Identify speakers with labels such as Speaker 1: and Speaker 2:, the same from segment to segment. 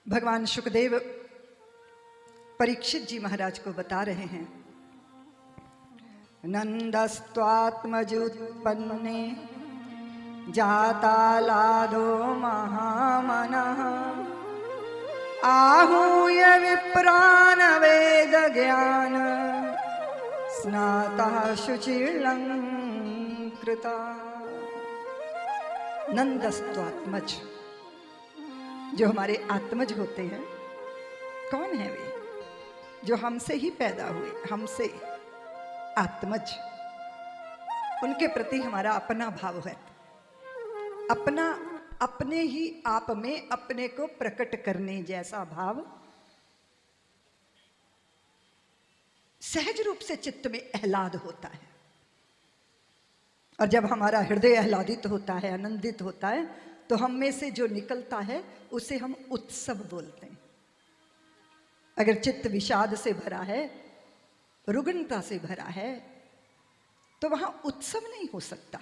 Speaker 1: भगवान शुकदेव परीक्षित जी महाराज को बता रहे हैं, नंदस्त्वात्मजुत्पन्ने जातालादो महामनः आहूय विप्रान वेद ज्ञान स्नाता शुचिर्लंकृता। नंदस्त्वात्मज, जो हमारे आत्मज होते हैं, कौन है वे? जो हमसे ही पैदा हुए, हमसे आत्मज। उनके प्रति हमारा अपना भाव है, अपना अपने ही आप में अपने को प्रकट करने जैसा भाव सहज रूप से चित्त में आह्लाद होता है। और जब हमारा हृदय आह्लादित होता है, आनंदित होता है, तो हम में से जो निकलता है उसे हम उत्सव बोलते हैं। अगर चित्त विषाद से भरा है, रुग्णता से भरा है, तो वहां उत्सव नहीं हो सकता।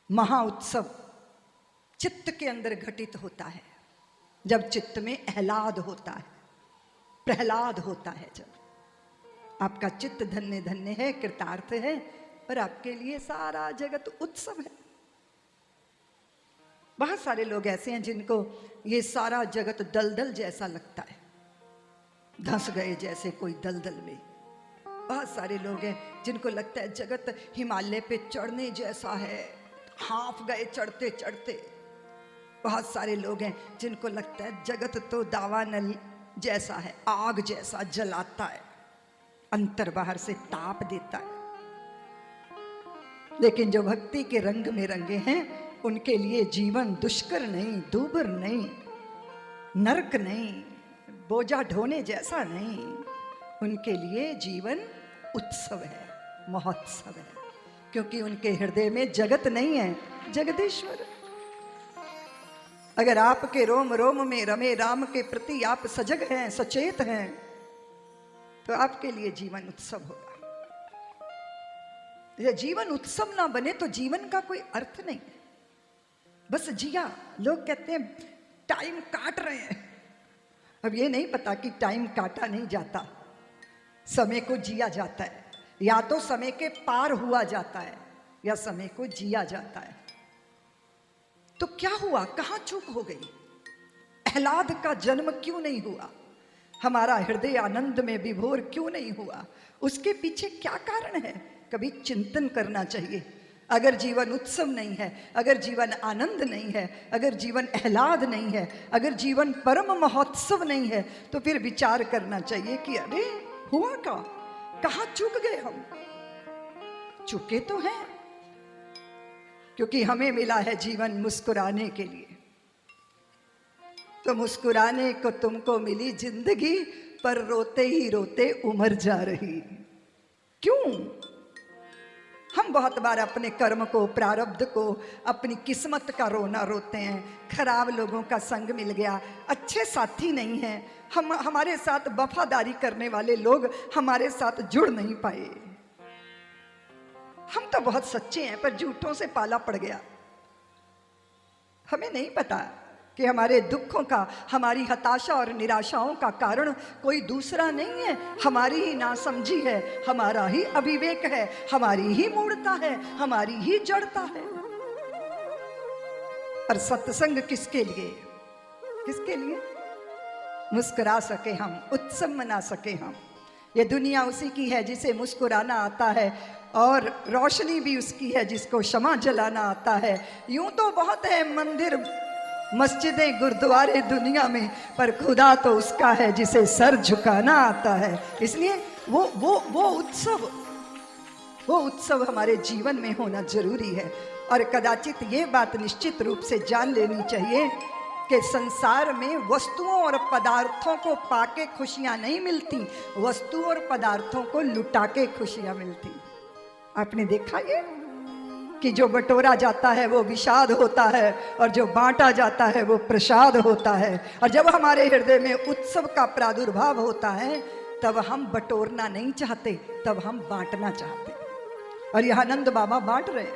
Speaker 1: महाउत्सव चित्त के अंदर घटित होता है जब चित्त में आह्लाद होता है, प्रहलाद होता है। जब आपका चित्त धन्य धन्य है, कृतार्थ है, और आपके लिए सारा जगत उत्सव है। बहुत सारे लोग ऐसे हैं जिनको ये सारा जगत दलदल जैसा लगता है, धंस गए जैसे कोई दलदल में। बहुत सारे लोग हैं जिनको लगता है जगत हिमालय पे चढ़ने जैसा है, हाँफ गए चढ़ते चढ़ते। बहुत सारे लोग हैं जिनको लगता है जगत तो दावानल जैसा है, आग जैसा जलाता है, अंतर बाहर से ताप देता है। लेकिन जो भक्ति के रंग में रंगे हैं, उनके लिए जीवन दुष्कर नहीं, दूबर नहीं, नरक नहीं, बोझा ढोने जैसा नहीं। उनके लिए जीवन उत्सव है, महोत्सव है, क्योंकि उनके हृदय में जगत नहीं है, जगदीश्वर। अगर आपके रोम रोम में रमे राम के प्रति आप सजग हैं, सचेत हैं, तो आपके लिए जीवन उत्सव होगा। यदि जीवन उत्सव ना बने तो जीवन का कोई अर्थ नहीं। बस जिया, लोग कहते हैं टाइम काट रहे हैं। अब ये नहीं पता कि टाइम काटा नहीं जाता, समय को जिया जाता है। या तो समय के पार हुआ जाता है या समय को जिया जाता है। तो क्या हुआ, कहां चूक हो गई? आह्लाद का जन्म क्यों नहीं हुआ? हमारा हृदय आनंद में विभोर क्यों नहीं हुआ? उसके पीछे क्या कारण है? कभी चिंतन करना चाहिए। अगर जीवन उत्सव नहीं है, अगर जीवन आनंद नहीं है, अगर जीवन आह्लाद नहीं है, अगर जीवन परम महोत्सव नहीं है, तो फिर विचार करना चाहिए कि अरे हुआ क्या, कहां चूक गए हम? चूके तो हैं, क्योंकि हमें मिला है जीवन मुस्कुराने के लिए। तो मुस्कुराने को तुमको मिली जिंदगी, पर रोते ही रोते उम्र जा रही। क्यों? हम बहुत बार अपने कर्म को, प्रारब्ध को, अपनी किस्मत का रोना रोते हैं। खराब लोगों का संग मिल गया, अच्छे साथी नहीं हैं, हमारे साथ वफादारी करने वाले लोग हमारे साथ जुड़ नहीं पाए। हम तो बहुत सच्चे हैं, पर झूठों से पाला पड़ गया। हमें नहीं पता कि हमारे दुखों का, हमारी हताशा और निराशाओं का कारण कोई दूसरा नहीं है, हमारी ही नासमझी है, हमारा ही अविवेक है, हमारी ही मूढ़ता है, हमारी ही जड़ता है। और सत्संग किसके लिए? किसके लिए? मुस्कुरा सके हम, उत्सव मना सके हम। ये दुनिया उसी की है जिसे मुस्कुराना आता है, और रोशनी भी उसकी है जिसको क्षमा जलाना आता है। यूं तो बहुत है मंदिर, मस्जिदें, गुरुद्वारे दुनिया में, पर खुदा तो उसका है जिसे सर झुकाना आता है। इसलिए वो उत्सव हमारे जीवन में होना जरूरी है। और कदाचित ये बात निश्चित रूप से जान लेनी चाहिए कि संसार में वस्तुओं और पदार्थों को पाके खुशियां नहीं मिलती, वस्तु और पदार्थों को लुटा के खुशियां मिलती। आपने देखा ये कि जो बटोरा जाता है वो विषाद होता है, और जो बांटा जाता है वो प्रसाद होता है। और जब हमारे हृदय में उत्सव का प्रादुर्भाव होता है, तब हम बटोरना नहीं चाहते, तब हम बांटना चाहते। और यह आनंद बाबा बांट रहे,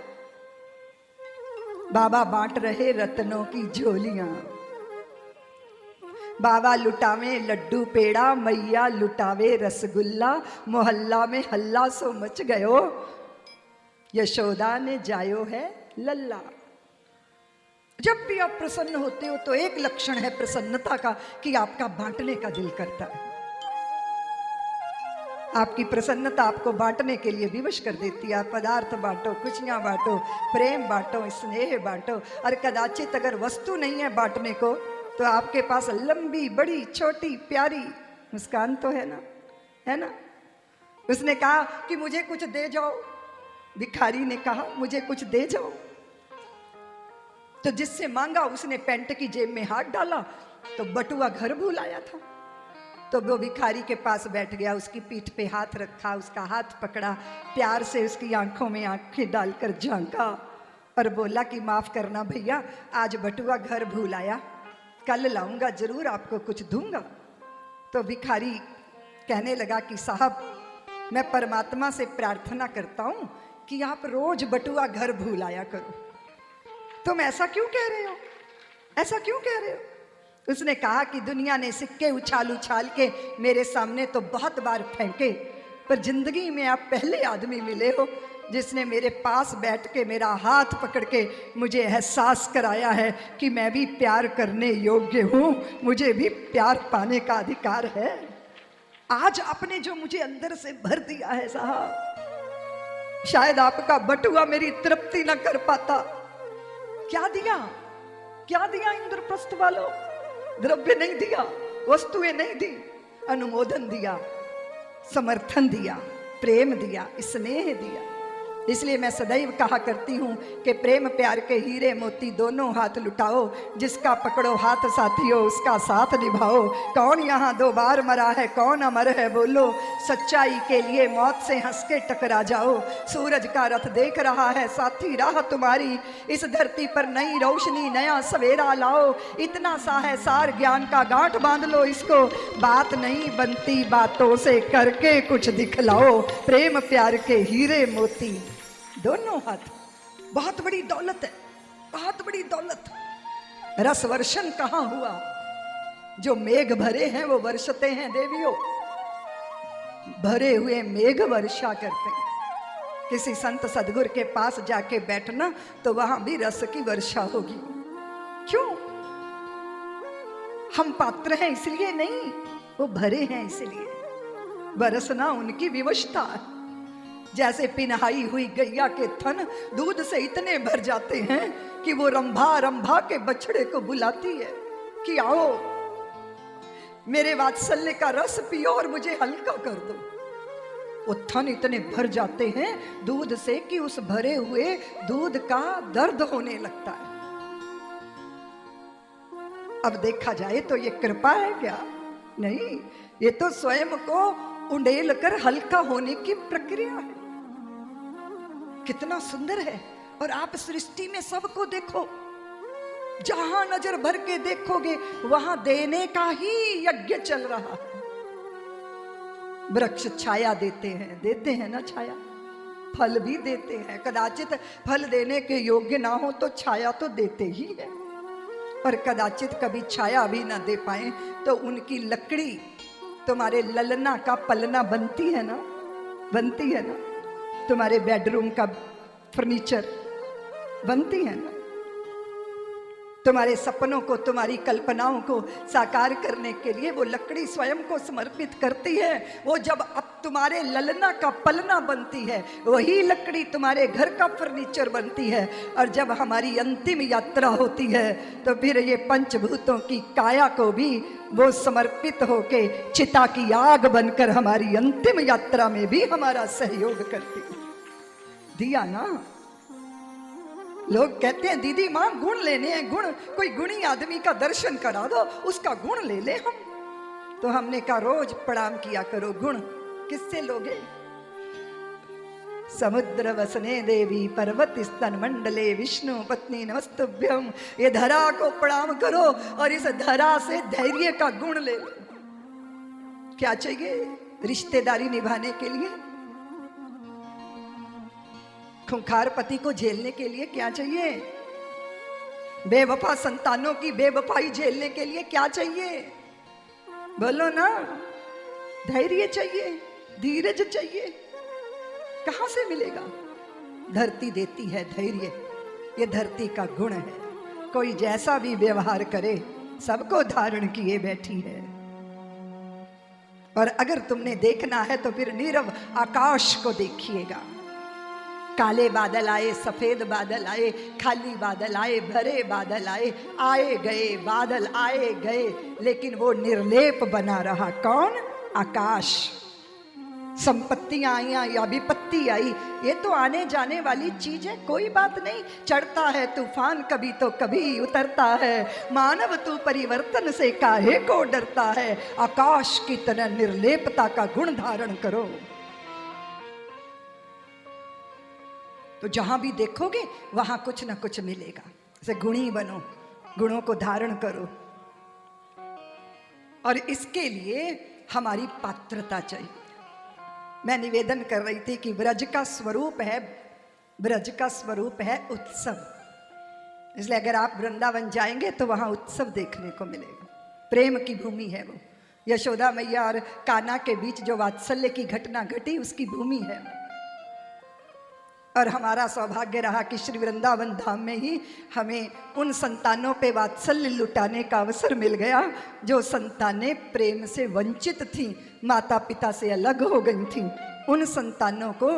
Speaker 1: बाबा बांट रहे रत्नों की झोलियां। बाबा लुटावे लड्डू पेड़ा, मैया लुटावे रसगुल्ला, मोहल्ला में हल्ला सो मच गयो, यशोदा ने जायो है लल्ला। जब भी आप प्रसन्न होते हो तो एक लक्षण है प्रसन्नता का कि आपका बांटने का दिल करता है। आपकी प्रसन्नता आपको बांटने के लिए विवश कर देती है। आप पदार्थ बांटो, खुशियां बांटो, प्रेम बांटो, स्नेह बांटो। और कदाचित अगर वस्तु नहीं है बांटने को तो आपके पास लंबी बड़ी छोटी प्यारी मुस्कान तो है ना, है ना। उसने कहा कि मुझे कुछ दे जाओ, भिखारी ने कहा मुझे कुछ दे जाओ। तो जिससे मांगा उसने पैंट की जेब में हाथ डाला तो बटुआ घर भूल आया था। तो वो भिखारी के पास बैठ गया, उसकी पीठ पे हाथ रखा, उसका हाथ पकड़ा, प्यार से उसकी आंखों में आंखें डालकर झांका और बोला कि माफ करना भैया, आज बटुआ घर भूल आया, कल लाऊंगा, जरूर आपको कुछ दूंगा। तो भिखारी कहने लगा कि साहब, मैं परमात्मा से प्रार्थना करता हूं कि आप रोज बटुआ घर भूल आया करो। तुम ऐसा क्यों कह रहे हो, ऐसा क्यों कह रहे हो? उसने कहा कि दुनिया ने सिक्के उछाल उछाल के मेरे सामने तो बहुत बार फेंके, पर जिंदगी में आप पहले आदमी मिले हो जिसने मेरे पास बैठ के मेरा हाथ पकड़ के मुझे एहसास कराया है कि मैं भी प्यार करने योग्य हूँ, मुझे भी प्यार पाने का अधिकार है। आज आपने जो मुझे अंदर से भर दिया है साहब, शायद आपका बटुआ मेरी तृप्ति न कर पाता। क्या दिया, क्या दिया इंद्रप्रस्थ वालों? द्रव्य नहीं दिया, वस्तुएं नहीं दी, अनुमोदन दिया, समर्थन दिया, प्रेम दिया, स्नेह दिया। इसलिए मैं सदैव कहा करती हूँ कि प्रेम प्यार के हीरे मोती दोनों हाथ लुटाओ, जिसका पकड़ो हाथ साथियों उसका साथ निभाओ। कौन यहाँ 2 बार मरा है, कौन अमर है बोलो, सच्चाई के लिए मौत से हंस के टकरा जाओ। सूरज का रथ देख रहा है साथी राह तुम्हारी, इस धरती पर नई रोशनी नया सवेरा लाओ। इतना सा है सार ज्ञान का, गांठ बांध लो इसको, बात नहीं बनती बातों से, करके कुछ दिखलाओ। प्रेम प्यार के हीरे मोती दोनों हाथ, बहुत बड़ी दौलत है, बहुत बड़ी दौलत। रस वर्षण कहाँ हुआ? जो मेघ भरे हैं वो वर्षते हैं देवियों, भरे हुए मेघ वर्षा करते हैं। किसी संत सदगुरु के पास जाके बैठना तो वहां भी रस की वर्षा होगी। क्यों? हम पात्र हैं इसलिए नहीं, वो भरे हैं इसलिए। बरसना उनकी विवशता है। जैसे पिनहाई हुई गैया के थन दूध से इतने भर जाते हैं कि वो रंभा रंभा के बछड़े को बुलाती है कि आओ मेरे वात्सल्य का रस पियो और मुझे हल्का कर दो। वो थन इतने भर जाते हैं दूध से कि उस भरे हुए दूध का दर्द होने लगता है। अब देखा जाए तो ये कृपा है क्या? नहीं, ये तो स्वयं को उंडेल कर हल्का होने की प्रक्रिया है। कितना सुंदर है। और आप सृष्टि में सबको देखो, जहां नजर भर के देखोगे वहां देने का ही यज्ञ चल रहा है। वृक्ष छाया देते हैं ना छाया, फल भी देते हैं। कदाचित फल देने के योग्य ना हो तो छाया तो देते ही है, और कदाचित कभी छाया भी ना दे पाए तो उनकी लकड़ी तुम्हारे ललना का पलना बनती है ना, बनती है ना। तुम्हारे बेडरूम का फर्नीचर बनती है ना। तुम्हारे सपनों को, तुम्हारी कल्पनाओं को साकार करने के लिए वो लकड़ी स्वयं को समर्पित करती है। वो जब अब तुम्हारे ललना का पलना बनती है, वही लकड़ी तुम्हारे घर का फर्नीचर बनती है। और जब हमारी अंतिम यात्रा होती है तो फिर ये पंचभूतों की काया को भी वो समर्पित होके चिता की आग बनकर हमारी अंतिम यात्रा में भी हमारा सहयोग करती है। दिया ना। लोग कहते हैं दीदी मां गुण लेने हैं, गुण, कोई गुणी आदमी का दर्शन करा दो, उसका गुण ले ले हम। तो हमने कहा रोज प्रणाम किया करो। गुण किससे लोगे? समुद्र वसने देवी पर्वत स्तन मंडले विष्णु पत्नी नमस्तुभ्यम। ये धरा को प्रणाम करो और इस धरा से धैर्य का गुण ले लो। क्या चाहिए रिश्तेदारी निभाने के लिए? खूंखार पति को झेलने के लिए क्या चाहिए? बेवफा संतानों की बेवफाई झेलने के लिए क्या चाहिए? बोलो ना, धैर्य चाहिए, धीरज चाहिए। कहां से मिलेगा? धरती देती है धैर्य, ये धरती का गुण है। कोई जैसा भी व्यवहार करे, सबको धारण किए बैठी है। और अगर तुमने देखना है तो फिर नीरव आकाश को देखिएगा। काले बादल आए, सफेद बादल आए, खाली बादल आए, भरे बादल आए, आए गए बादल आए गए, लेकिन वो निर्लेप बना रहा। कौन? आकाश। संपत्तियां आई या विपत्ति आई, ये तो आने जाने वाली चीज है, कोई बात नहीं। चढ़ता है तूफान कभी तो कभी उतरता है, मानव तू परिवर्तन से काहे को डरता है। आकाश की तरह निर्लेपता का गुण धारण करो, तो जहां भी देखोगे वहां कुछ ना कुछ मिलेगा। जैसे गुणी बनो, गुणों को धारण करो। और इसके लिए हमारी पात्रता चाहिए। मैं निवेदन कर रही थी कि ब्रज का स्वरूप है, ब्रज का स्वरूप है उत्सव। इसलिए अगर आप वृंदावन जाएंगे तो वहां उत्सव देखने को मिलेगा। प्रेम की भूमि है वो। यशोदा मैया और कान्हा के बीच जो वात्सल्य की घटना घटी, उसकी भूमि है। और हमारा सौभाग्य रहा कि श्री वृंदावन धाम में ही हमें उन संतानों पे वात्सल्य लुटाने का अवसर मिल गया जो संतानें प्रेम से वंचित थीं, माता पिता से अलग हो गई थीं। उन संतानों को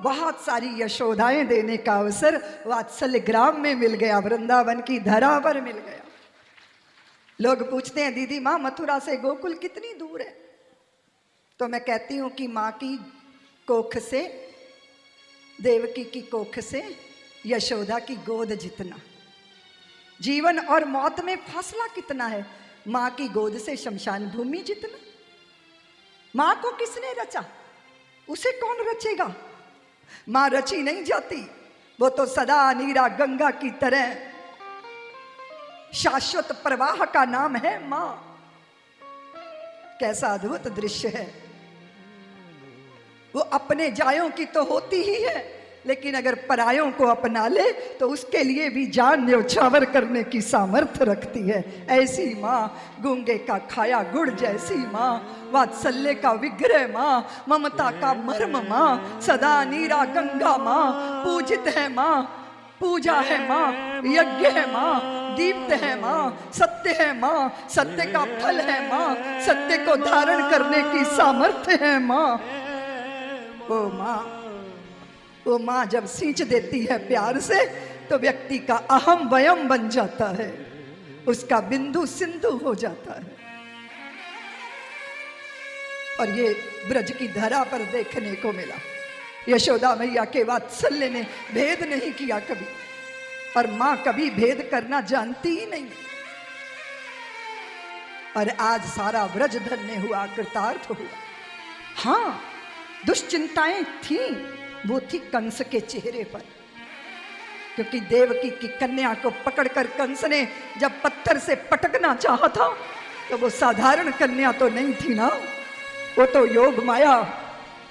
Speaker 1: बहुत सारी यशोदाएं देने का अवसर वात्सल्य ग्राम में मिल गया, वृंदावन की धरा पर मिल गया। लोग पूछते हैं, दीदी माँ मथुरा से गोकुल कितनी दूर है? तो मैं कहती हूँ कि माँ की कोख से, देवकी की कोख से यशोदा की गोद जितना। जीवन और मौत में फासला कितना है? मां की गोद से शमशान भूमि जितना। मां को किसने रचा? उसे कौन रचेगा? मां रची नहीं जाती, वो तो सदा नीरा गंगा की तरह शाश्वत प्रवाह का नाम है मां। कैसा अद्भुत दृश्य है। वो अपने जायों की तो होती ही है, लेकिन अगर परायों को अपना ले तो उसके लिए भी जान न्यौछावर करने की सामर्थ्य रखती है। ऐसी माँ, गूंगे का खाया गुड़ जैसी माँ, वात्सल्य का विग्रह माँ, ममता का मर्म माँ, सदा नीरा गंगा माँ, पूजित है माँ, पूजा है माँ, यज्ञ है माँ, दीप्त है माँ, सत्य है माँ, सत्य का फल है माँ, सत्य को धारण करने की सामर्थ्य है माँ। वो माँ जब सींच देती है प्यार से तो व्यक्ति का अहम वयम बन जाता है, उसका बिंदु सिंधु हो जाता है। और ये ब्रज की धरा पर देखने को मिला। यशोदा मैया के वात्सल्य ने भेद नहीं किया कभी, और माँ कभी भेद करना जानती ही नहीं। और आज सारा ब्रज धन्य हुआ, कृतार्थ हुआ। हाँ, दुश्चिंताएं थीं, वो थी कंस के चेहरे पर, क्योंकि देवकी की कन्या को पकड़कर कंस ने जब पत्थर से पटकना चाहा था तो वो साधारण कन्या तो नहीं थी ना, वो तो योग माया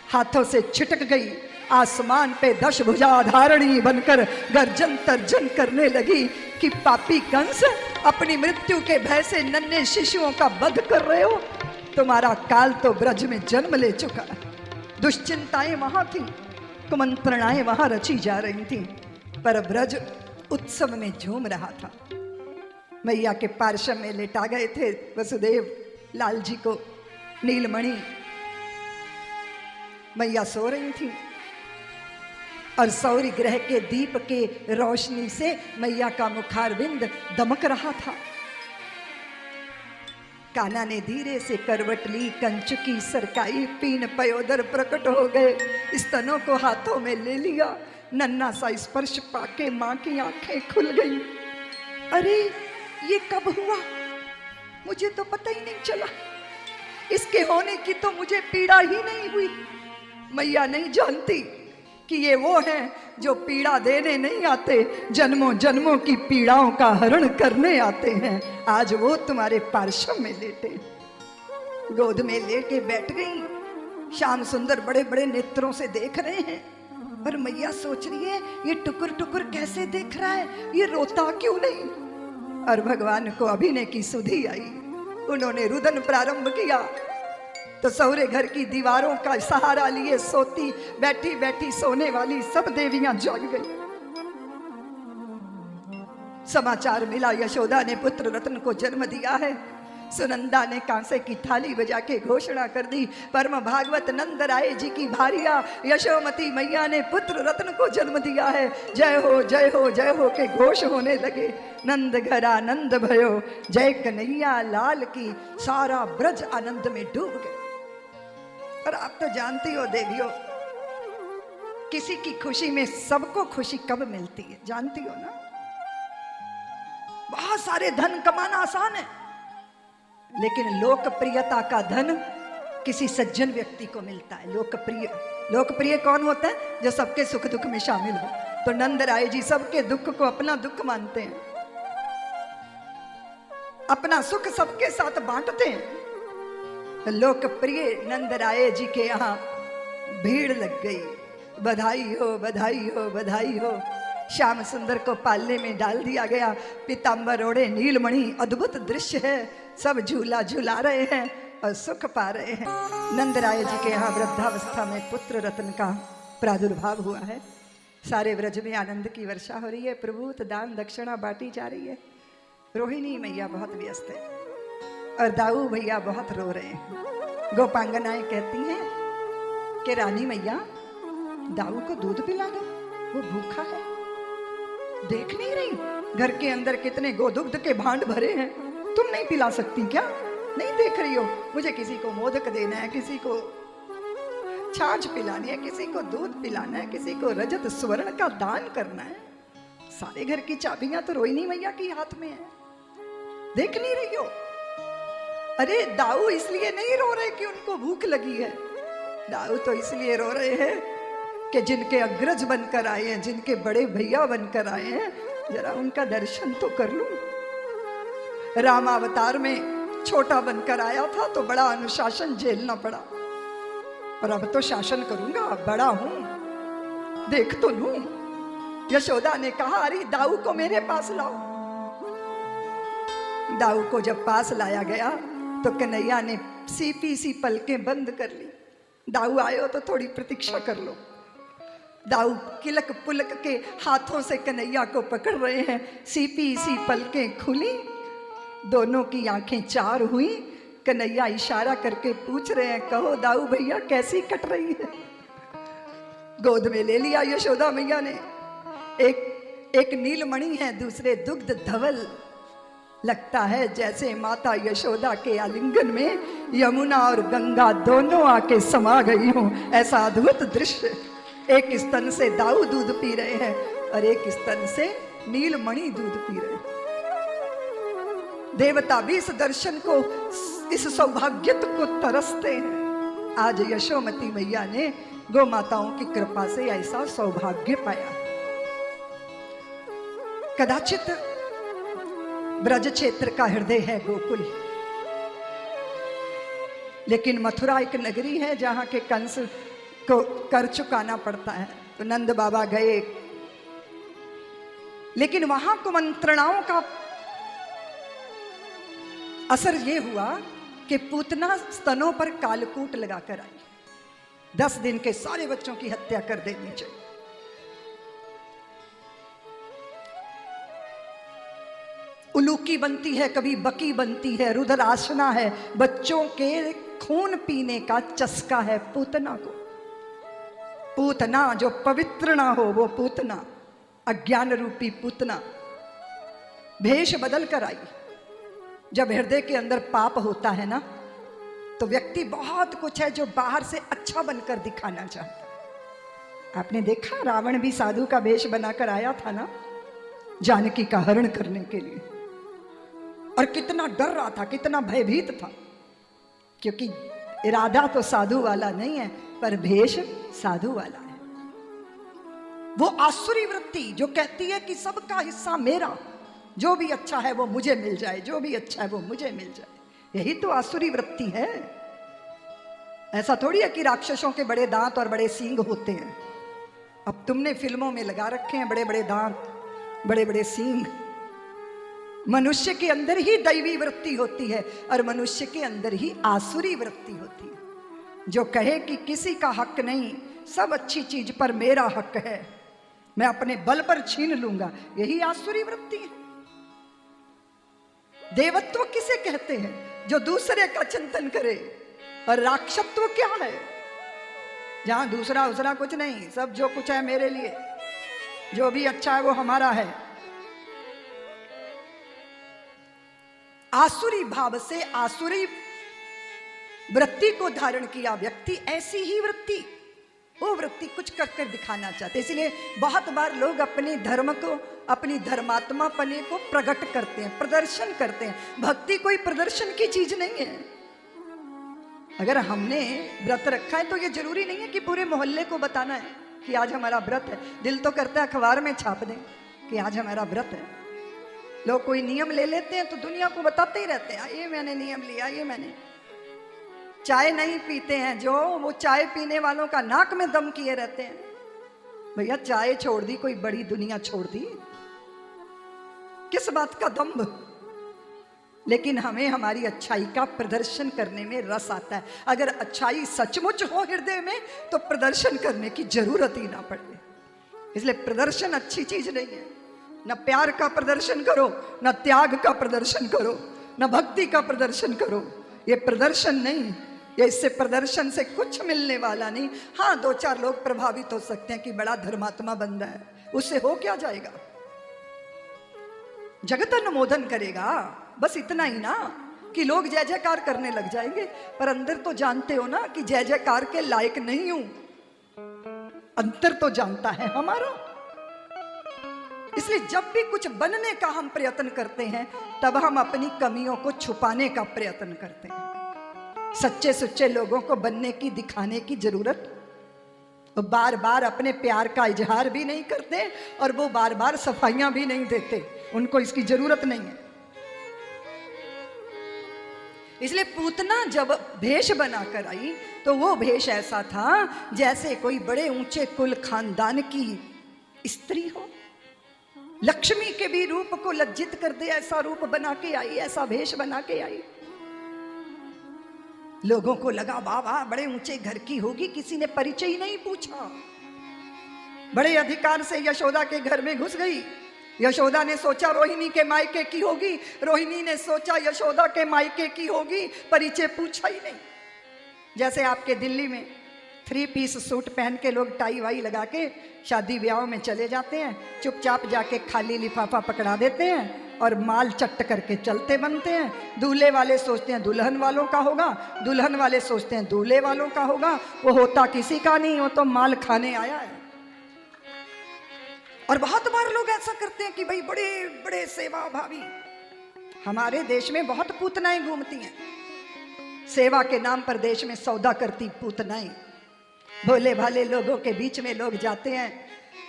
Speaker 1: हाथों से छिटक गई। आसमान पे 10 भुजा धारणी बनकर गर्जन तर्जन करने लगी कि पापी कंस, अपनी मृत्यु के भय से नन्हे शिशुओं का वध कर रहे हो, तुम्हारा काल तो ब्रज में जन्म ले चुका है। दुश्चिंताएं वहां थी, कुमंत्रणाएं वहां रची जा रही थी, पर ब्रज उत्सव में झूम रहा था। मैया के पार्श्व में लेटा गए थे वसुदेव लाल जी को नीलमणि। मैया सो रही थी और सौर्य ग्रह के दीप के रोशनी से मैया का मुखारविंद दमक रहा था। कान्हा ने धीरे से करवट ली, कंचुकी सरकाई, पीन पयोदर प्रकट हो गए, स्तनों को हाथों में ले लिया। नन्ना सा स्पर्श पाके मां की आंखें खुल गई। अरे ये कब हुआ? मुझे तो पता ही नहीं चला। इसके होने की तो मुझे पीड़ा ही नहीं हुई। मैया नहीं जानती कि ये वो हैं जो पीड़ा देने नहीं आते, जन्मों जन्मों की पीड़ाओं का हरण करने आते हैं। आज वो तुम्हारे पार्श्व में लेटे, गोद में लेके बैठ गई। श्याम सुंदर बड़े बड़े नेत्रों से देख रहे हैं, पर मैया सोच रही है ये टुकुर टुकुर कैसे देख रहा है, ये रोता क्यों नहीं। और भगवान को अभिनय की सुधि आई। उन्होंने रुदन प्रारंभ किया तो सहुरे घर की दीवारों का सहारा लिए सोती बैठी बैठी सोने वाली सब देवियां जाग गई। समाचार मिला यशोदा ने पुत्र रत्न को जन्म दिया है। सुनंदा ने कांसे की थाली बजा के घोषणा कर दी, परम भागवत नंद राय जी की भारिया यशोमती मैया ने पुत्र रत्न को जन्म दिया है। जय हो जय हो जय हो के घोष होने लगे। नंद घर आनंद भयो, जय कन्हैया लाल की। सारा ब्रज आनंद में डूब गए। और आप तो जानती हो देवियों, किसी की खुशी में सबको खुशी कब मिलती है जानती हो ना? बहुत सारे धन कमाना आसान है, लेकिन लोकप्रियता का धन किसी सज्जन व्यक्ति को मिलता है। लोकप्रिय कौन होता है? जो सबके सुख दुख में शामिल हो। तो नंद राय जी सबके दुख को अपना दुख मानते हैं, अपना सुख सबके साथ बांटते हैं। तो लोकप्रिय नंद राय जी के यहाँ भीड़ लग गई। बधाई हो बधाई हो बधाई हो। श्याम सुंदर को पालने में डाल दिया गया। पीतांबर ओढ़े नीलमणि, अद्भुत दृश्य है। सब झूला झूला रहे हैं और सुख पा रहे हैं। नंदराय जी के यहाँ वृद्धावस्था में पुत्र रत्न का प्रादुर्भाव हुआ है। सारे ब्रज में आनंद की वर्षा हो रही है। प्रभुत दान दक्षिणा बांटी जा रही है। रोहिणी मैया बहुत व्यस्त है और दाऊ भैया बहुत रो रहे हैं। गोपांगनाएं कहती हैं कि रानी मैया दाऊ को दूध पिला दो, वो भूखा है। देख नहीं रही घर के अंदर कितने गोदुग्ध के भांड भरे हैं, तुम नहीं पिला सकती क्या? नहीं देख रही हो? मुझे किसी को मोदक देना है, किसी को छाछ पिलानी है, किसी को दूध पिलाना है, किसी को रजत स्वर्ण का दान करना है। सारे घर की चाबियां तो रोहिणी मैया के हाथ में है। देख नहीं रही हो? अरे दाऊ इसलिए नहीं रो रहे कि उनको भूख लगी है। दाऊ तो इसलिए रो रहे हैं कि जिनके अग्रज बनकर आए हैं, जिनके बड़े भैया बनकर आए हैं, जरा उनका दर्शन तो कर लूं। रामावतार में छोटा बनकर आया था तो बड़ा अनुशासन झेलना पड़ा, और अब तो शासन करूंगा, बड़ा हूं, देख तो लूं। यशोदा ने कहा, अरे दाऊ को मेरे पास लाओ। दाऊ को जब पास लाया गया तो कन्हैया ने सीपी पलकें बंद कर ली। दाऊ आयो तो थोड़ी प्रतीक्षा कर लो। दाऊ किलक पुलक के हाथों से कन्हैया को पकड़ रहे हैं। सीपी पलकें खुली, दोनों की आंखें चार हुई। कन्हैया इशारा करके पूछ रहे हैं, कहो दाऊ भैया कैसी कट रही है? गोद में ले लिया यशोदा मैया ने। एक नीलमणि है, दूसरे दुग्ध धवल। लगता है जैसे माता यशोदा के आलिंगन में यमुना और गंगा दोनों आके समा गई हूं। ऐसा अद्भुत दृश्य। एक स्तन से दाऊ दूध पी रहे हैं और एक स्तन से नीलमणि दूध पी रहे हैं। देवता भी इस दर्शन को, इस सौभाग्य को तरसते हैं। आज यशोमती मैया ने गौ माताओं की कृपा से ऐसा सौभाग्य पाया। कदाचित ब्रज क्षेत्र का हृदय है गोकुल, लेकिन मथुरा एक नगरी है जहां के कंस को कर चुकाना पड़ता है। तो नंद बाबा गए, लेकिन वहां कुमंत्रणाओं का असर यह हुआ कि पूतना स्तनों पर कालकूट लगाकर आई। 10 दिन के सारे बच्चों की हत्या कर देनी चाहिए। उलूकी बनती है, कभी बकी बनती है, रुद्रासना है। बच्चों के खून पीने का चस्का है पूतना को। पूतना जो पवित्र ना हो वो पूतना, अज्ञान रूपी पूतना भेष बदल कर आई। जब हृदय के अंदर पाप होता है ना, तो व्यक्ति बहुत कुछ है जो बाहर से अच्छा बनकर दिखाना चाहता है। आपने देखा रावण भी साधु का भेष बनाकर आया था ना, जानकी का हरण करने के लिए, और कितना डर रहा था, कितना भयभीत था, क्योंकि इरादा तो साधु वाला नहीं है पर भेष साधु वाला है। वो आसुरी वृत्ति जो कहती है कि सबका हिस्सा मेरा, जो भी अच्छा है वो मुझे मिल जाए, जो भी अच्छा है वो मुझे मिल जाए, यही तो आसुरी वृत्ति है। ऐसा थोड़ी है कि राक्षसों के बड़े दांत और बड़े सींग होते हैं। अब तुमने फिल्मों में लगा रखे हैं बड़े बड़े दांत, बड़े बड़े सींग, मनुष्य के अंदर ही दैवी वृत्ति होती है और मनुष्य के अंदर ही आसुरी वृत्ति होती है। जो कहे कि किसी का हक नहीं, सब अच्छी चीज पर मेरा हक है, मैं अपने बल पर छीन लूंगा, यही आसुरी वृत्ति है। देवत्व किसे कहते हैं? जो दूसरे का चिंतन करे। और राक्षसत्व क्या है? जहां दूसरा उसरा कुछ नहीं, सब जो कुछ है मेरे लिए, जो भी अच्छा है वो हमारा है। आसुरी भाव से आसुरी वृत्ति को धारण किया व्यक्ति, ऐसी ही वृत्ति, वो वृत्ति कुछ कर कर दिखाना चाहते। इसलिए बहुत बार लोग अपने धर्म को, अपनी धर्मात्मा पने को प्रकट करते हैं, प्रदर्शन करते हैं। भक्ति कोई प्रदर्शन की चीज नहीं है। अगर हमने व्रत रखा है तो ये जरूरी नहीं है कि पूरे मोहल्ले को बताना है कि आज हमारा व्रत है। दिल तो करता है अखबार में छाप दें कि आज हमारा व्रत है। लोग कोई नियम ले लेते हैं तो दुनिया को बताते ही रहते हैं, ये मैंने नियम लिया, ये मैंने। चाय नहीं पीते हैं जो, वो चाय पीने वालों का नाक में दम किए रहते हैं। भैया चाय छोड़ दी, कोई बड़ी दुनिया छोड़ दी, किस बात का दम्भ? लेकिन हमें हमारी अच्छाई का प्रदर्शन करने में रस आता है। अगर अच्छाई सचमुच हो हृदय में तो प्रदर्शन करने की जरूरत ही ना पड़े। इसलिए प्रदर्शन अच्छी चीज नहीं है। न प्यार का प्रदर्शन करो, न त्याग का प्रदर्शन करो, न भक्ति का प्रदर्शन करो। ये प्रदर्शन नहीं, ये इससे प्रदर्शन से कुछ मिलने वाला नहीं। हाँ, दो चार लोग प्रभावित हो सकते हैं कि बड़ा धर्मात्मा बन रहा है, उससे हो क्या जाएगा? जगत अनुमोदन करेगा, बस इतना ही ना कि लोग जय जयकार करने लग जाएंगे। पर अंदर तो जानते हो ना कि जय जयकार के लायक नहीं हूं, अंतर तो जानता है हमारा। इसलिए जब भी कुछ बनने का हम प्रयत्न करते हैं तब हम अपनी कमियों को छुपाने का प्रयत्न करते हैं। सच्चे सुच्चे लोगों को बनने की, दिखाने की जरूरत, वो बार बार अपने प्यार का इजहार भी नहीं करते और वो बार बार सफाइयां भी नहीं देते, उनको इसकी जरूरत नहीं है। इसलिए पूतना जब भेष बनाकर आई तो वो भेष ऐसा था जैसे कोई बड़े ऊंचे कुल खानदान की स्त्री हो, लक्ष्मी के भी रूप को लज्जित कर दे, ऐसा रूप बना के आई, ऐसा भेष बना के आई। लोगों को लगा वाह वाह बड़े ऊंचे घर की होगी, किसी ने परिचय ही नहीं पूछा। बड़े अधिकार से यशोदा के घर में घुस गई। यशोदा ने सोचा रोहिणी के मायके की होगी, रोहिणी ने सोचा यशोदा के मायके की होगी, परिचय पूछा ही नहीं। जैसे आपके दिल्ली में 3 पीस सूट पहन के लोग टाई वाई लगा के शादी ब्याह में चले जाते हैं, चुपचाप जाके खाली लिफाफा पकड़ा देते हैं और माल चट्ट करके चलते बनते हैं। दूल्हे वाले सोचते हैं दुल्हन वालों का होगा, दुल्हन वाले सोचते हैं दूल्हे वालों का होगा, वो होता किसी का नहीं, वो तो माल खाने आया है। और बहुत बार लोग ऐसा करते हैं कि भाई बड़े बड़े सेवा भावी। हमारे देश में बहुत पूतनाएं घूमती हैं, सेवा के नाम पर देश में सौदा करती पूतनाएं। भोले भाले लोगों के बीच में लोग जाते हैं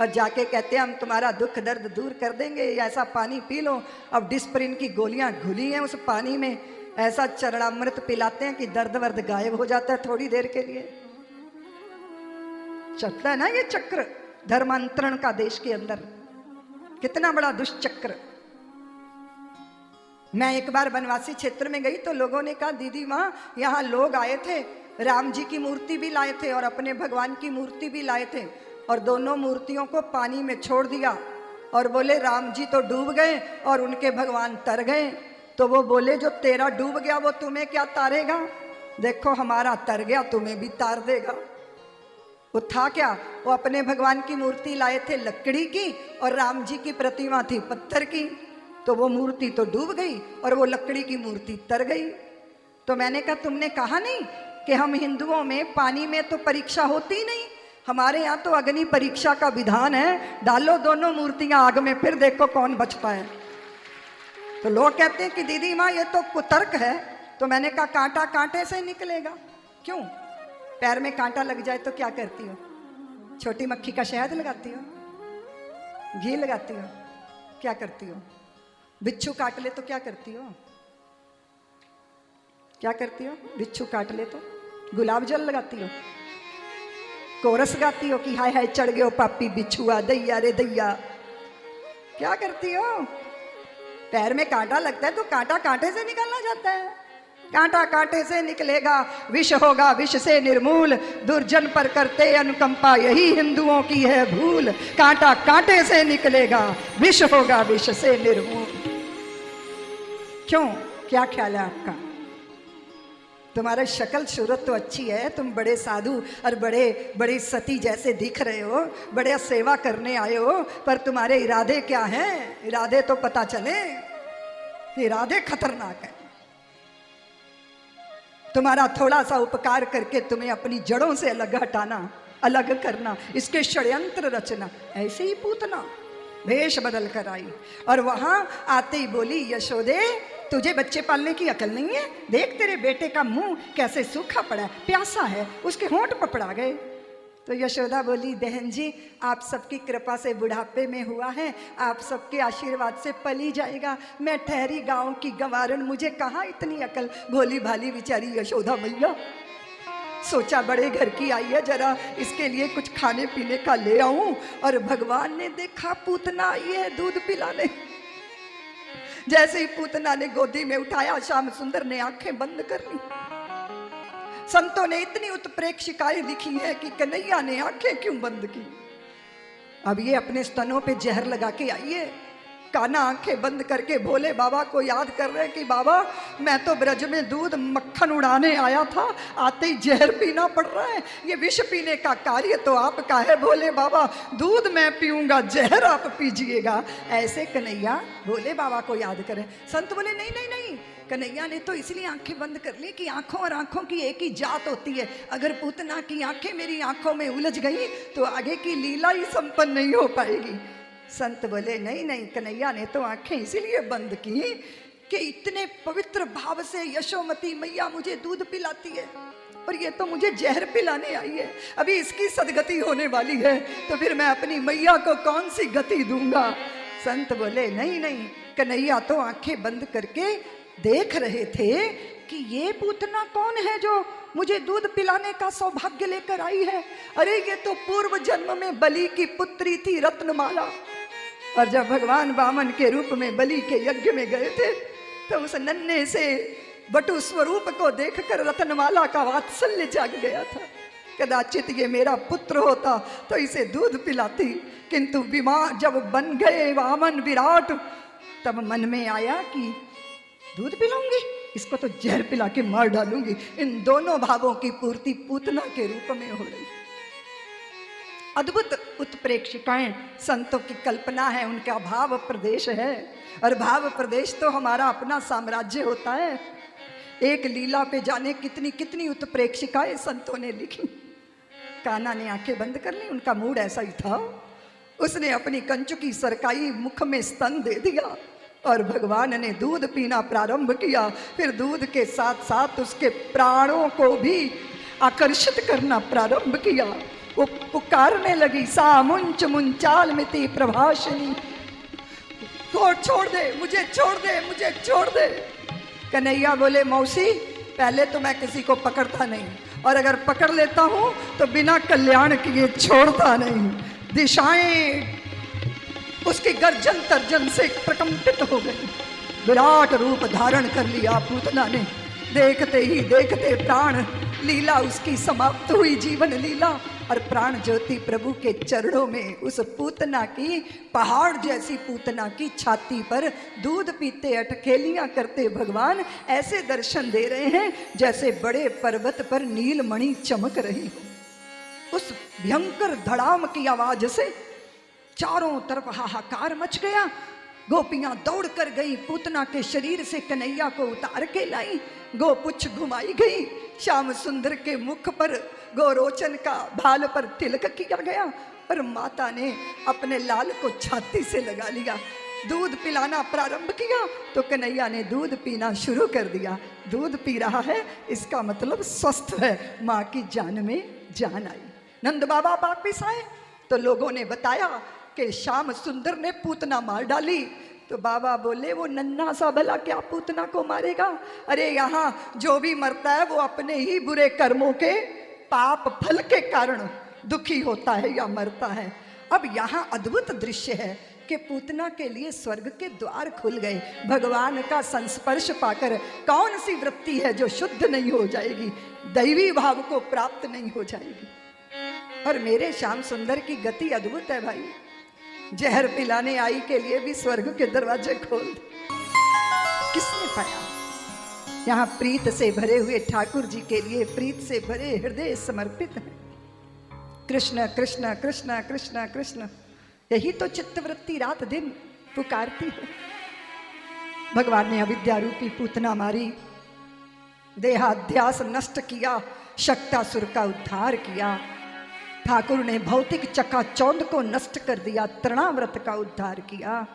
Speaker 1: और जाके कहते हैं हम तुम्हारा दुख दर्द दूर कर देंगे, ऐसा पानी पी लो। अब डिस्प्रिन की गोलियां घुली हैं उस पानी में, ऐसा चरणामृत पिलाते हैं कि दर्द वर्द गायब हो जाता है थोड़ी देर के लिए। चलता है ना ये चक्र धर्मांतरण का देश के अंदर, कितना बड़ा दुष्चक्र। मैं एक बार बनवासी क्षेत्र में गई तो लोगों ने कहा दीदी माँ यहाँ लोग आए थे, राम जी की मूर्ति भी लाए थे और अपने भगवान की मूर्ति भी लाए थे, और दोनों मूर्तियों को पानी में छोड़ दिया और बोले राम जी तो डूब गए और उनके भगवान तर गए। तो वो बोले जो तेरा डूब गया वो तुम्हें क्या तारेगा? देखो हमारा तर गया, तुम्हें भी तार देगा। वो था क्या? वो अपने भगवान की मूर्ति लाए थे लकड़ी की और राम जी की प्रतिमा थी पत्थर की। तो वो मूर्ति तो डूब गई और वो लकड़ी की मूर्ति तर गई। तो मैंने कहा तुमने कहा नहीं कि हम हिंदुओं में पानी में तो परीक्षा होती ही नहीं, हमारे यहाँ तो अग्नि परीक्षा का विधान है, डालो दोनों मूर्तियां आग में फिर देखो कौन बचता है। तो लोग कहते हैं कि दीदी माँ ये तो कुतर्क है। तो मैंने कहा कांटा कांटे से निकलेगा। क्यों? पैर में कांटा लग जाए तो क्या करती हो? छोटी मक्खी का शहद लगाती हो, घी लगाती हो, क्या करती हो? बिच्छू काट ले तो क्या करती हो? क्या करती हो? बिच्छू काट ले तो गुलाब जल लगाती हो, कोरस गाती हो कि हाय हाय चढ़ गयो पापी बिच्छुआ दैया रे दैया। क्या करती हो? पैर में कांटा लगता है तो कांटा कांटे से निकलना चाहता है, कांटा कांटे से निकलेगा, विष होगा विष से निर्मूल, दुर्जन पर करते अनुकंपा यही हिंदुओं की है भूल, कांटा कांटे से निकलेगा, विष होगा विष से निर्मूल। क्यों, क्या ख्याल है आपका? तुम्हारा शक्ल सूरत तो अच्छी है, तुम बड़े साधु और बड़े सती जैसे दिख रहे हो, बड़े सेवा करने आए हो, पर तुम्हारे इरादे क्या हैं? इरादे तो पता चले, इरादे खतरनाक है। तुम्हारा थोड़ा सा उपकार करके तुम्हें अपनी जड़ों से अलग हटाना, अलग करना, इसके षड्यंत्र रचना। ऐसे ही पूतना भेष बदल कर आई और वहां आते ही बोली, यशोदे तुझे बच्चे पालने की अकल नहीं है? देख तेरे बेटे का मुंह कैसे सूखा पड़ा है, प्यासा है, उसके होंठ पपड़ा गए। तो यशोदा बोली, बहन जी आप सबकी कृपा से बुढ़ापे में हुआ है, आप सबके आशीर्वाद से पली जाएगा। मैं ठहरी गांव की गंवारन, मुझे कहाँ इतनी अकल। भोली भाली बेचारी यशोदा मैया सोचा बड़े घर की आई है, जरा इसके लिए कुछ खाने पीने का ले आऊं। और भगवान ने देखा पूतना आई है दूध पिलाने। जैसे ही पूतना ने गोदी में उठाया, श्याम सुंदर ने आंखें बंद कर ली। संतों ने इतनी उत्प्रेक्षिकाएं लिखी है कि कन्हैया ने आंखें क्यों बंद की। अब ये अपने स्तनों पे जहर लगा के आई है। कान्हा आंखें बंद करके भोले बाबा को याद कर रहे कि बाबा मैं तो ब्रज में दूध मक्खन उड़ाने आया था, आते ही जहर पीना पड़ रहा है। ये विष पीने का कार्य तो आपका है भोले बाबा, दूध मैं पीऊंगा, जहर आप पीजिएगा। ऐसे कन्हैया भोले बाबा को याद करें। संत बोले नहीं नहीं नहीं, कन्हैया ने तो इसलिए आंखें बंद कर ली कि आंखों और आंखों की एक ही जात होती है। अगर पूतना की आंखें मेरी आंखों में उलझ गई तो आगे की लीला ही संपन्न नहीं हो पाएगी। संत बोले नहीं नहीं, कन्हैया ने तो आंखें इसीलिए बंद की कि इतने पवित्र भाव से यशोमती मैया मुझे दूध पिलाती है और ये तो मुझे जहर पिलाने आई है। अभी इसकी सदगति होने वाली है तो फिर मैं अपनी मैया को कौन सी गति दूंगा। संत बोले नहीं नहीं, कन्हैया तो आंखें बंद करके देख रहे थे कि ये पूतना कौन है जो मुझे दूध पिलाने का सौभाग्य लेकर आई है। अरे ये तो पूर्व जन्म में बलि की पुत्री थी रत्नमाला, और जब भगवान वामन के रूप में बलि के यज्ञ में गए थे तो उस नन्हे से बटु स्वरूप को देखकर रत्नमाला का वात्सल्य जाग गया था। कदाचित ये मेरा पुत्र होता तो इसे दूध पिलाती, किंतु बीमार जब बन गए वामन विराट तब मन में आया कि दूध पिलाऊंगी, इसको तो जहर पिला के मार डालूंगी। इन दोनों भावों की पूर्ति पूतना के रूप में हो रही। अद्भुत उत्प्रेक्षिकाएं संतों की कल्पना है, उनका भाव प्रदेश है, और भाव प्रदेश तो हमारा अपना साम्राज्य होता है। एक लीला पे जाने कितनी कितनी उत्प्रेक्षिकाएं संतों ने लिखी। कान्हा ने आंखें बंद कर ली, उनका मूड ऐसा ही था। उसने अपनी कंचुकी सरकाई, मुख में स्तन दे दिया और भगवान ने दूध पीना प्रारंभ किया। फिर दूध के साथ साथ उसके प्राणों को भी आकर्षित करना प्रारंभ किया। वो पुकारने लगी, सा मुंच मुंचाल मिति प्रभाषिनी, छोड़ दे मुझे, छोड़ दे मुझे, छोड़ दे। कन्हैया बोले, मौसी पहले तो मैं किसी को पकड़ता नहीं, और अगर पकड़ लेता हूं तो बिना कल्याण किए छोड़ता नहीं। दिशाएं उसकी गर्जन तर्जन से प्रकंपित हो गई। विराट रूप धारण कर लिया पूतना ने। देखते ही देखते प्राण लीला उसकी समाप्त हुई, जीवन लीला, और प्राण ज्योति प्रभु के चरणों में उस पूतना की, पहाड़ जैसी पूतना की छाती पर दूध पीते अटखेलियां करते भगवान ऐसे दर्शन दे रहे हैं जैसे बड़े पर्वत पर नीलमणि चमक रही हो। उस भयंकर धड़ाम की आवाज से चारों तरफ हाहाकार मच गया। गोपियां दौड़ कर गई, पूतना के शरीर से कन्हैया को उतार के लाई, गोपुच्छ घुमाई गई, श्याम सुंदर के मुख पर गोरोचन का भाल पर तिलक किया गया, और माता ने अपने लाल को छाती से लगा लिया। दूध पिलाना प्रारंभ किया तो कन्हैया ने दूध पीना शुरू कर दिया। दूध पी रहा है इसका मतलब स्वस्थ है, माँ की जान में जान आई। नंद बाबा वापिस आए तो लोगों ने बताया कि श्याम सुंदर ने पूतना मार डाली। तो बाबा बोले, वो नन्हा सा भला क्या पूतना को मारेगा? अरे यहाँ जो भी मरता है वो अपने ही बुरे कर्मों के पाप फल के कारण दुखी होता है या मरता है। अब यहाँ अद्भुत दृश्य है कि पूतना के लिए स्वर्ग के द्वार खुल गए। भगवान का संस्पर्श पाकर कौन सी वृत्ति है जो शुद्ध नहीं हो जाएगी, दैवी भाव को प्राप्त नहीं हो जाएगी। और मेरे श्याम सुंदर की गति अद्भुत है भाई। जहर पिलाने आई के लिए भी स्वर्ग के दरवाजे खोल दे। किसने पाया? यहाँ प्रीत से भरे हुए ठाकुर जी के लिए प्रीत से भरे हृदय समर्पित हैं। कृष्ण कृष्ण कृष्ण कृष्ण कृष्ण, यही तो चित्तवृत्ति रात दिन पुकारती है। भगवान ने अविद्या रूपी पूतना मारी, देहाध्यास नष्ट किया, शक्तासुर का उद्धार किया। ठाकुर ने भौतिक चकाचौंध को नष्ट कर दिया, तृणाव्रत का उद्धार किया।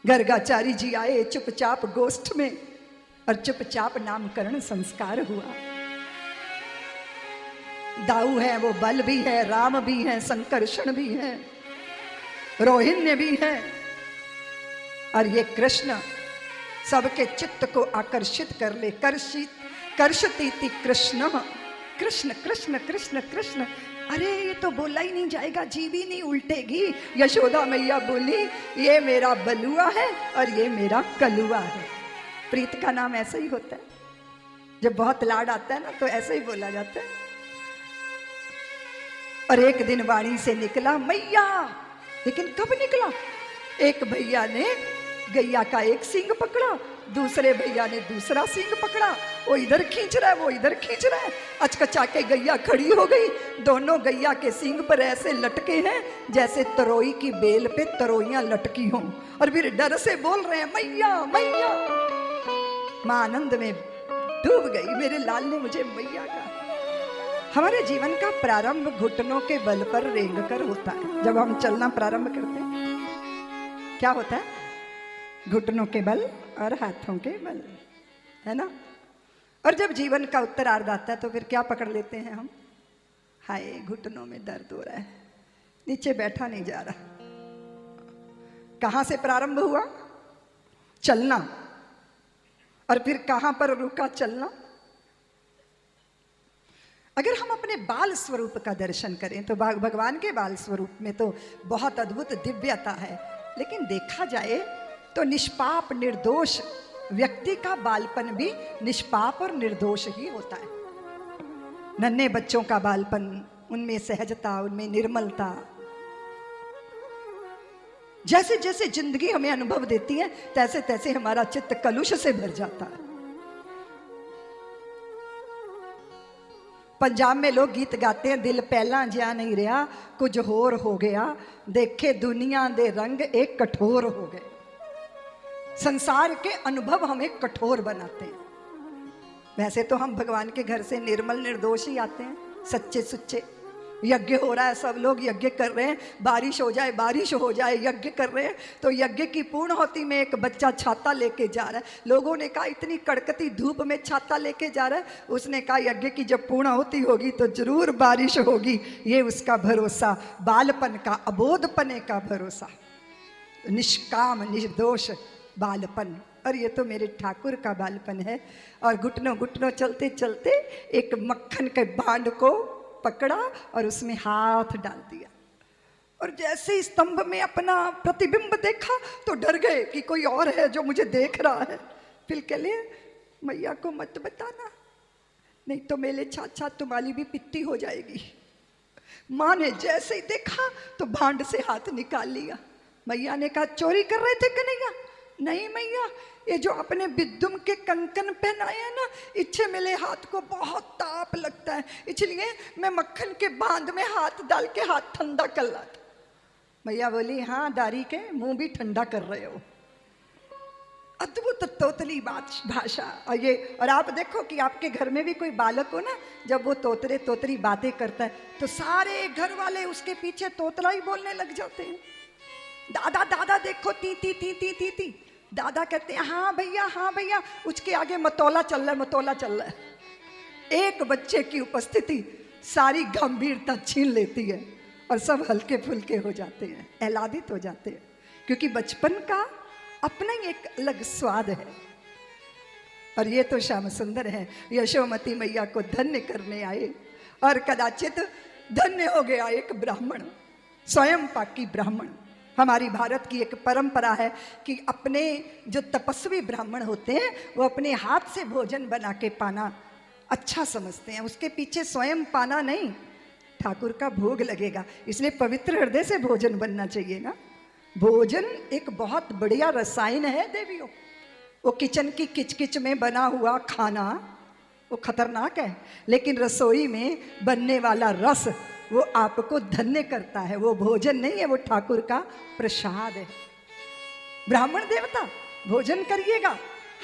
Speaker 1: गर्गाचारी जी आए चुपचाप गोष्ठ में और चुपचाप नामकरण संस्कार हुआ। दाऊ है वो बल भी है, राम भी है, संकर्षण भी है, रोहिण्य भी है, और ये कृष्ण सबके चित्त को आकर्षित कर ले। कर्षतीति कृष्ण, कृष्ण कृष्ण कृष्ण कृष्ण। अरे ये तो बोला ही नहीं जाएगा, जीभ ही नहीं उल्टेगी। यशोदा मैया बोली ये मेरा बलुआ है और ये मेरा कलुआ है। प्रीत का नाम ऐसा ही होता है, जब बहुत लाड आता है ना तो ऐसे ही बोला जाता है। और एक दिन वाणी से निकला मैया, लेकिन कब निकला? एक भैया ने गैया का एक सींग पकड़ा, दूसरे भैया ने दूसरा सींग पकड़ा। वो इधर खींच रहा है, वो इधर खींच रहा है। अचकचा के गैया खड़ी हो गई। दोनों गैया के सींग पर ऐसे लटके हैं जैसे तरोई की बेल पे तरोइयां लटकी हों, और फिर डर से बोल रहे हैं मैया मैया। मां आनंद में डूब गई, मेरे लाल ने मुझे मैया कहा। हमारे जीवन का प्रारंभ घुटनों के बल पर रेंग कर होता है। जब हम चलना प्रारंभ करते हैं क्या होता है? घुटनों के बल और हाथों के बल, है ना। और जब जीवन का उत्तरार्ध आता है तो फिर क्या पकड़ लेते हैं हम? हाय घुटनों में दर्द हो रहा है, नीचे बैठा नहीं जा रहा। कहां से प्रारंभ हुआ? चलना। और फिर कहां पर रुका चलना? अगर हम अपने बाल स्वरूप का दर्शन करें तो भगवान के बाल स्वरूप में तो बहुत अद्भुत दिव्यता है, लेकिन देखा जाए तो निष्पाप निर्दोष व्यक्ति का बालपन भी निष्पाप और निर्दोष ही होता है। नन्हे बच्चों का बालपन, उनमें सहजता, उनमें निर्मलता। जैसे जैसे जिंदगी हमें अनुभव देती है तैसे तैसे हमारा चित्त कलुष से भर जाता है। पंजाब में लोग गीत गाते हैं, दिल पहला जिया नहीं रहा कुछ होर हो गया, देखे दुनिया दे रंग एक कठोर हो गए। संसार के अनुभव हमें कठोर बनाते हैं। वैसे तो हम भगवान के घर से निर्मल निर्दोष ही आते हैं, सच्चे सुच्चे। यज्ञ हो रहा है, सब लोग यज्ञ कर रहे हैं, बारिश हो जाए बारिश हो जाए, यज्ञ कर रहे हैं। तो यज्ञ की पूर्णाहुति में एक बच्चा छाता लेके जा रहा है। लोगों ने कहा इतनी कड़कती धूप में छाता लेके जा रहा है। उसने कहा यज्ञ की जब पूर्णाहुति होगी तो जरूर बारिश होगी, ये उसका भरोसा, बालपन का, अबोधपने का भरोसा, निष्काम निर्दोष बालपन। और ये तो मेरे ठाकुर का बालपन है। और घुटनों घुटनों चलते चलते एक मक्खन के बांड को पकड़ा और उसमें हाथ डाल दिया, और जैसे स्तंभ में अपना प्रतिबिंब देखा तो डर गए कि कोई और है जो मुझे देख रहा है। फिर कह ले मैया को मत बताना, नहीं तो मेरे छाछा तुम्हारी भी पिट्टी हो जाएगी। माँ ने जैसे ही देखा तो भांड से हाथ निकाल लिया। मैया ने कहा चोरी कर रहे थे कन्हैया? नहीं मैया, ये जो अपने विद्युम के कंकन पहनाए हैं ना, इच्छे मेरे हाथ को बहुत ताप लगता है, इसलिए मैं मक्खन के बांध में हाथ डाल के हाथ ठंडा कर रहा था। मैया बोली हाँ दारी के मुंह भी ठंडा कर रहे हो। अद्भुत तोतली बात भाषा। और आप देखो कि आपके घर में भी कोई बालक हो ना, जब वो तोतरे तोतरी बातें करता है तो सारे घर वाले उसके पीछे तोतला ही बोलने लग जाते हैं। दादा दादा देखो ती ती ती ती ती ती। दादा कहते हैं हाँ भैया, उसके आगे मतौला चल रहा है, मतौला चल रहा है। एक बच्चे की उपस्थिति सारी गंभीरता छीन लेती है और सब हल्के फुल्के हो जाते हैं, आह्लादित हो जाते हैं, क्योंकि बचपन का अपना ही एक अलग स्वाद है। और ये तो श्याम सुंदर है, यशोमती मैया को धन्य करने आए, और कदाचित धन्य हो गया एक ब्राह्मण, स्वयं पाकी ब्राह्मण। हमारी भारत की एक परंपरा है कि अपने जो तपस्वी ब्राह्मण होते हैं वो अपने हाथ से भोजन बना के पाना अच्छा समझते हैं, उसके पीछे स्वयं पाना नहीं, ठाकुर का भोग लगेगा, इसलिए पवित्र हृदय से भोजन बनना चाहिए ना। भोजन एक बहुत बढ़िया रसायन है देवियों। वो किचन की किचकिच में बना हुआ खाना वो खतरनाक है, लेकिन रसोई में बनने वाला रस वो आपको धन्य करता है। वो भोजन नहीं है, वो ठाकुर का प्रसाद है। ब्राह्मण देवता भोजन करिएगा।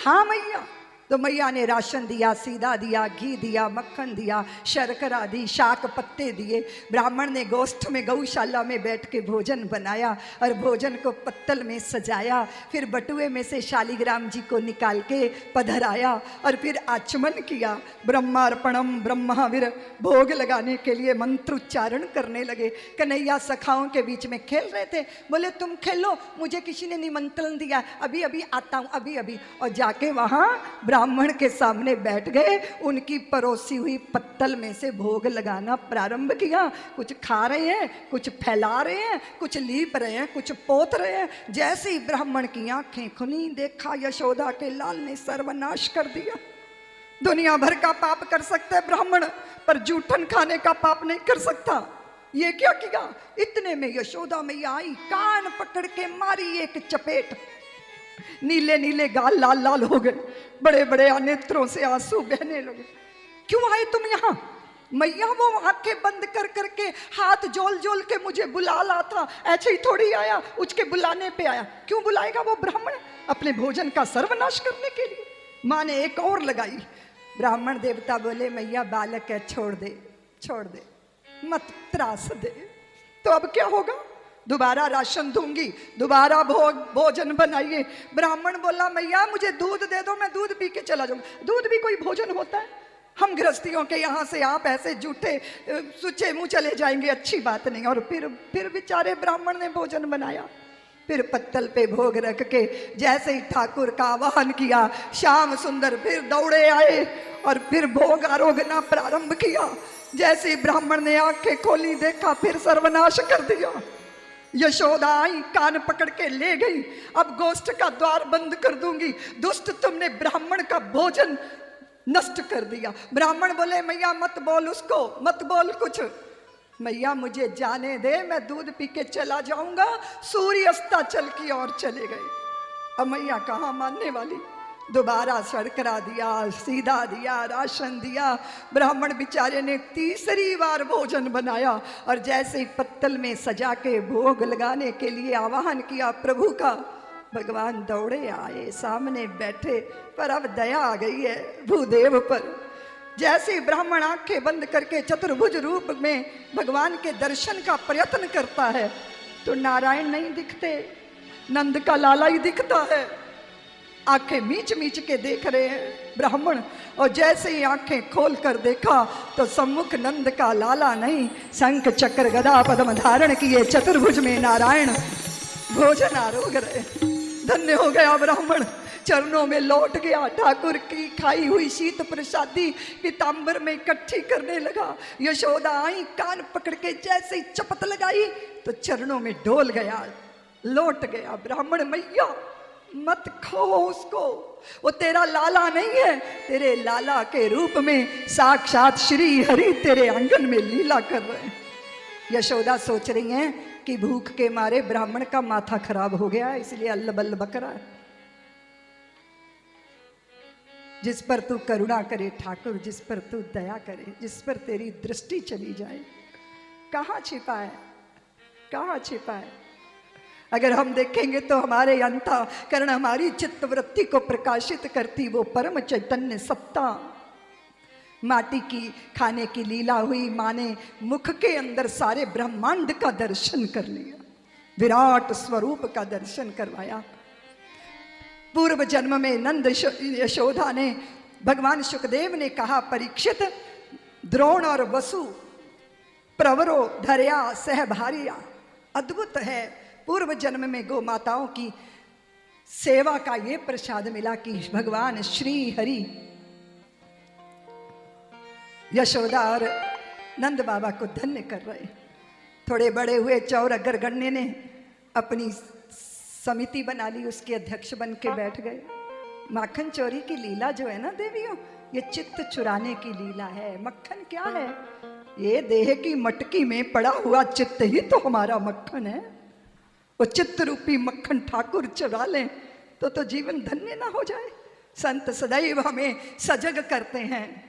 Speaker 1: हाँ मैया, तो मैया ने राशन दिया, सीधा दिया, घी दिया, मक्खन दिया, शर्करा दी, शाक पत्ते दिए। ब्राह्मण ने गोष्ठ में गौशाला में बैठ के भोजन बनाया और भोजन को पत्तल में सजाया। फिर बटुए में से शालिग्राम जी को निकाल के पधराया और फिर आचमन किया। ब्रह्मार्पणम ब्रह्मावीर, भोग लगाने के लिए मंत्रोच्चारण करने लगे। कन्हैया सखाओं के बीच में खेल रहे थे, बोले तुम खेलो, मुझे किसी ने निमंत्रण दिया, अभी अभी आता हूँ, अभी अभी। और जाके वहाँ ब्राह्मण के सामने बैठ गए, उनकी परोसी हुई पत्तल में से भोग लगाना प्रारंभ किया। कुछ खा रहे हैं, कुछ फैला रहे हैं, कुछ लीप रहे हैं, कुछ पोत रहे हैं। जैसे ही ब्राह्मण की आंखें खुली, देखा यशोदा के लाल ने सर्वनाश कर दिया। दुनिया भर का पाप कर सकते हैं ब्राह्मण, पर जूठन खाने का पाप नहीं कर सकता। ये क्या किया? इतने में यशोदा मैया आई, कान पकड़ के मारी एक चपेट। नीले नीले गाल लाल लाल हो गए, बड़े बड़े नेत्रों से आंसू बहने लगे। क्यों आए तुम यहाँ? मैया वो आंखें बंद कर करके हाथ जोल जोल के मुझे बुला रहा था, ऐसे ही थोड़ी आया, उसके बुलाने पे आया। क्यों बुलाएगा वो ब्राह्मण? अपने भोजन का सर्वनाश करने के लिए। माँ ने एक और लगाई। ब्राह्मण देवता बोले मैया बालक है, छोड़ दे, छोड़ दे, मत त्रास दे। तो अब क्या होगा? दोबारा राशन दूंगी, दोबारा भोजन बनाइए। ब्राह्मण बोला मैया मुझे दूध दे दो, मैं दूध पी के चला जाऊंगा। दूध भी कोई भोजन होता है? हम गृहस्थियों के यहाँ से आप ऐसे जूठे सुचे मुंह चले जाएंगे, अच्छी बात नहीं। और फिर बेचारे ब्राह्मण ने भोजन बनाया। फिर पत्तल पे भोग रख के जैसे ही ठाकुर का आवाहन किया, श्याम सुंदर फिर दौड़े आए और फिर भोग आरोगना प्रारंभ किया। जैसे ही ब्राह्मण ने आंखें खोली, देखा, फिर सर्वनाश कर दिया। यशोदा आई, कान पकड़ के ले गई। अब गोष्ठ का द्वार बंद कर दूंगी, दुष्ट तुमने ब्राह्मण का भोजन नष्ट कर दिया। ब्राह्मण बोले मैया मत बोल उसको, मत बोल कुछ। मैया मुझे जाने दे, मैं दूध पी के चला जाऊंगा। सूर्य अस्ताचल की ओर चले गए। अब मैया कहाँ मानने वाली? दोबारा शर्करा दिया, सीधा दिया, राशन दिया। ब्राह्मण बेचारे ने तीसरी बार भोजन बनाया और जैसे ही पत्तल में सजा के भोग लगाने के लिए आवाहन किया प्रभु का, भगवान दौड़े आए, सामने बैठे। पर अब दया आ गई है भूदेव पर। जैसे ही ब्राह्मण आंखें बंद करके चतुर्भुज रूप में भगवान के दर्शन का प्रयत्न करता है तो नारायण नहीं दिखते, नंद का लाला ही दिखता है। आंखें मीच मीच के देख रहे हैं ब्राह्मण, और जैसे ही आंखें खोल कर देखा तो सम्मुख नंद का लाला नहीं, शंख चक्र गदा पद्म धारण किए चतुर्भुज में नारायण भोजन आरोग रहे। धन्य हो गया ब्राह्मण, चरणों में लौट गया। ठाकुर की खाई हुई शीत प्रसादी पीताम्बर में इकट्ठी करने लगा। यशोदा आई, कान पकड़ के जैसे ही चपत लगाई तो चरणों में डोल गया, लौट गया। ब्राह्मण मैया मत खो उसको, वो तेरा लाला नहीं है, तेरे लाला के रूप में साक्षात श्री हरि तेरे आंगन में लीला कर रहे हैं। यशोदा सोच रही हैं कि भूख के मारे ब्राह्मण का माथा खराब हो गया, इसलिए अल्लबल्ल बक रहा है। जिस पर तू करुणा करे ठाकुर, जिस पर तू दया करे, जिस पर तेरी दृष्टि चली जाए, कहाँ छिपा है, कहाँ छिपा है? अगर हम देखेंगे तो हमारे अंतःकरण हमारी चित्त वृत्ति को प्रकाशित करती वो परम चैतन्य सत्ता। माटी की खाने की लीला हुई, माँ ने मुख के अंदर सारे ब्रह्मांड का दर्शन कर लिया, विराट स्वरूप का दर्शन करवाया। पूर्व जन्म में नंद यशोदा ने, भगवान सुखदेव ने कहा परीक्षित, द्रोण और वसु प्रवरो धर्या सहभारिया। अद्भुत है, पूर्व जन्म में गौ माताओं की सेवा का ये प्रसाद मिला कि भगवान श्री हरि यशोदा और नंद बाबा को धन्य कर रहे। थोड़े बड़े हुए चौर अग्रगण्य ने अपनी समिति बना ली, उसके अध्यक्ष बन के बैठ गए। माखन चोरी की लीला जो है ना देवियों, ये चित्त चुराने की लीला है। मक्खन क्या है? ये देह की मटकी में पड़ा हुआ चित्त ही तो हमारा मक्खन है। वो चित्त रूपी मक्खन ठाकुर चुरा लें तो जीवन धन्य ना हो जाए। संत सदैव हमें सजग करते हैं